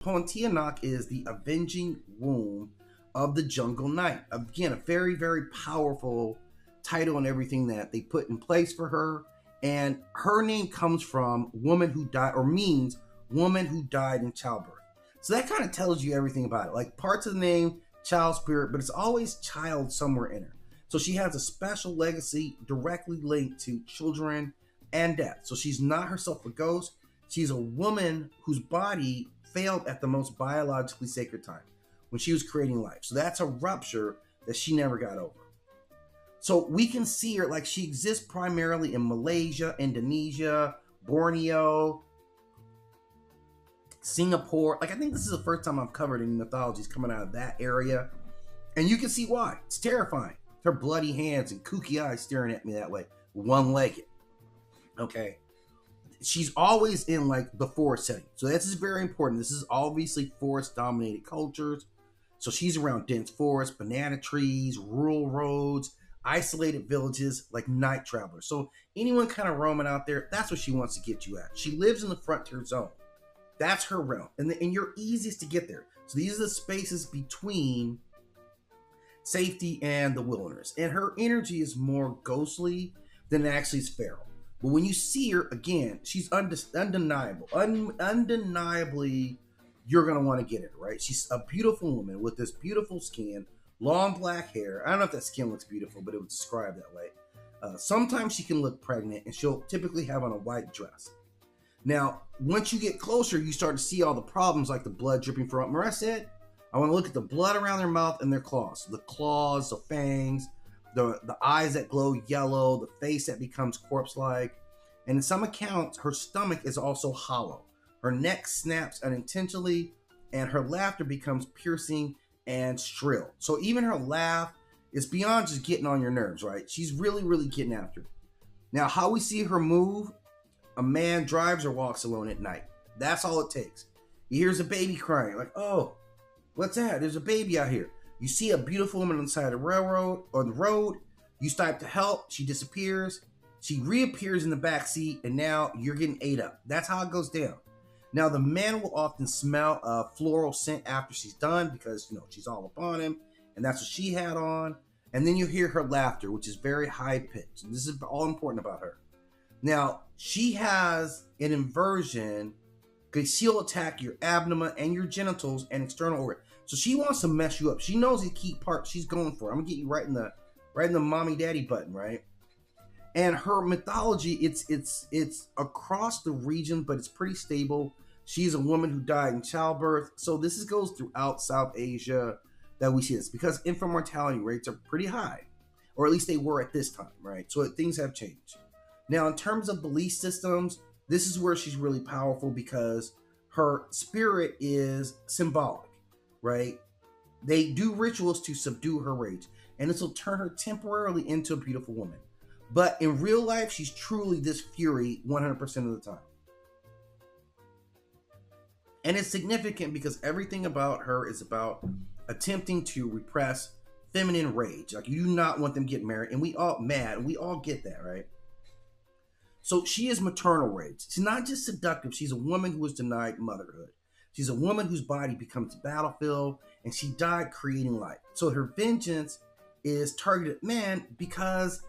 Pontianak is the avenging womb of the jungle knight. Again, a very, very powerful title and everything that they put in place for her. And her name comes from woman who died, or means woman who died in childbirth. So that kind of tells you everything about it. Like parts of the name, child spirit, but it's always child somewhere in her. So she has a special legacy directly linked to children and death. So she's not herself a ghost. She's a woman whose body failed at the most biologically sacred time, when she was creating life. So that's a rupture that she never got over. So we can see her, like, she exists primarily in Malaysia, Indonesia, Borneo, Singapore. Like, I think this is the first time I've covered any mythologies coming out of that area. And you can see why. It's terrifying. Her bloody hands and kooky eyes staring at me that way, one-legged. Okay. She's always in like the forest setting. So this is very important. This is obviously forest dominated cultures. So she's around dense forests, banana trees, rural roads, isolated villages, like night travelers. So anyone kind of roaming out there, that's what she wants to get you at. She lives in the frontier zone. That's her realm. And you're easiest to get there. So these are the spaces between safety and the wilderness. And her energy is more ghostly than it actually is feral. But when you see her, again, she's undeniable. Undeniably, you're going to want to get it, right? She's a beautiful woman with this beautiful skin, long black hair. I don't know if that skin looks beautiful, but it was described that way. Sometimes she can look pregnant, and she'll typically have on a white dress. Now, once you get closer, you start to see all the problems, like the blood dripping from, remember I said, I want to look at the blood around their mouth and their claws. The claws, the fangs, the eyes that glow yellow, the face that becomes corpse-like. And in some accounts, her stomach is also hollow. Her neck snaps unintentionally, and her laughter becomes piercing and shrill. So even her laugh is beyond just getting on your nerves, right? She's really, really getting after it. Now, how we see her move, a man drives or walks alone at night. That's all it takes. He hears a baby crying, like, oh, what's that? There's a baby out here. You see a beautiful woman on the side of the railroad or the road. You stop to help. She disappears. She reappears in the back seat, and now you're getting ate up. That's how it goes down. Now, the man will often smell a floral scent after she's done because, you know, she's all upon him, and that's what she had on. And then you hear her laughter, which is very high-pitched. And this is all important about her. Now, she has an inversion because she'll attack your abdomen and your genitals and external organ. So she wants to mess you up. She knows the key part she's going for. I'm gonna get you right in the mommy daddy button, right? And her mythology, it's across the region, but it's pretty stable. She's a woman who died in childbirth. So this goes throughout South Asia that we see this, because infant mortality rates are pretty high, or at least they were at this time, right? So things have changed. Now, in terms of belief systems, this is where she's really powerful because her spirit is symbolic, right? They do rituals to subdue her rage, and this will turn her temporarily into a beautiful woman. But in real life, she's truly this fury 100% of the time. And it's significant because everything about her is about attempting to repress feminine rage. Like, you do not want them getting married, and we all mad, and we all get that, right? So she is maternal rage. She's not just seductive. She's a woman who was denied motherhood. She's a woman whose body becomes a battlefield, and she died creating life. So her vengeance is targeted at men because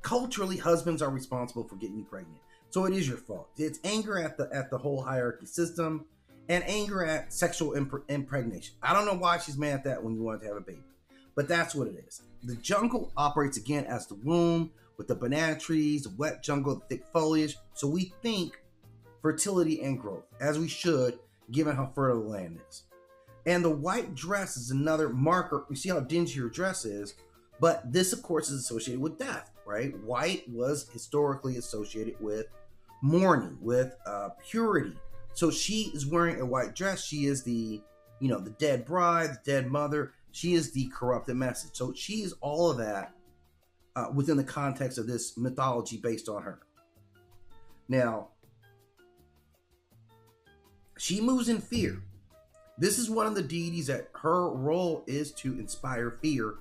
culturally husbands are responsible for getting you pregnant. So it is your fault. It's anger at the whole hierarchy system and anger at sexual impregnation. I don't know why she's mad at that when you want to have a baby, but that's what it is. The jungle operates again as the womb, with the banana trees, the wet jungle, the thick foliage. So we think fertility and growth, as we should, given how fertile the land is. And the white dress is another marker. You see how dingy her dress is, but this, of course, is associated with death, right? White was historically associated with mourning, with purity. So she is wearing a white dress. She is the dead bride, the dead mother. She is the corrupted message. So she is all of that within the context of this mythology based on her. Now, she moves in fear. This is one of the deities that her role is to inspire fear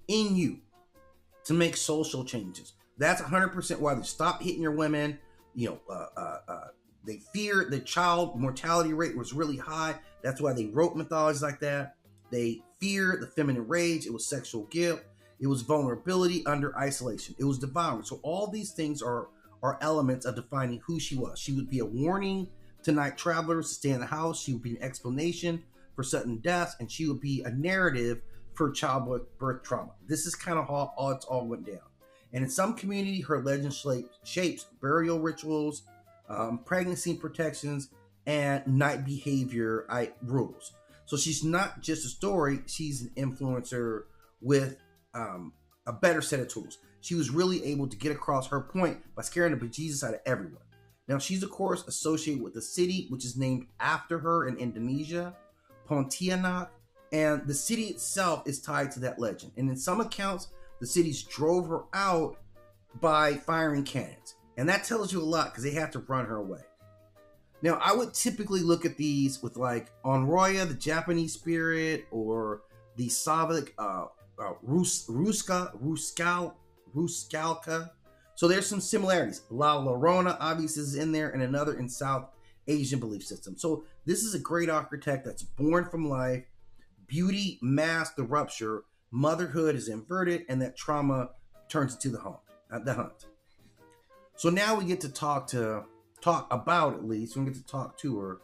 in you, to make social changes. That's 100% why they stop hitting your women. They fear the child mortality rate was really high. That's why they wrote mythologies like that. They feared the feminine rage. It was sexual guilt. It was vulnerability under isolation. It was devouring. So all these things are elements of defining who she was. She would be a warning to night travelers to stay in the house. She would be an explanation for sudden deaths, and she would be a narrative for childbirth trauma. This is kind of how it all went down. And in some community, her legend shapes burial rituals, pregnancy protections, and night behavior rules. So she's not just a story, she's an influencer with a better set of tools. She was really able to get across her point by scaring the bejesus out of everyone. Now, she's, of course, associated with the city, which is named after her in Indonesia, Pontianak, and the city itself is tied to that legend. And in some accounts, the cities drove her out by firing cannons. And that tells you a lot because they have to run her away. Now, I would typically look at these with like Onroya, the Japanese spirit, or the Slavic Ruskalka. So there's some similarities. La Llorona obviously is in there, and another in South Asian belief system. So this is a great archetype that's born from life. Beauty masks the rupture. Motherhood is inverted, and that trauma turns into the hunt. So now we get to talk about, at least, we get to talk to her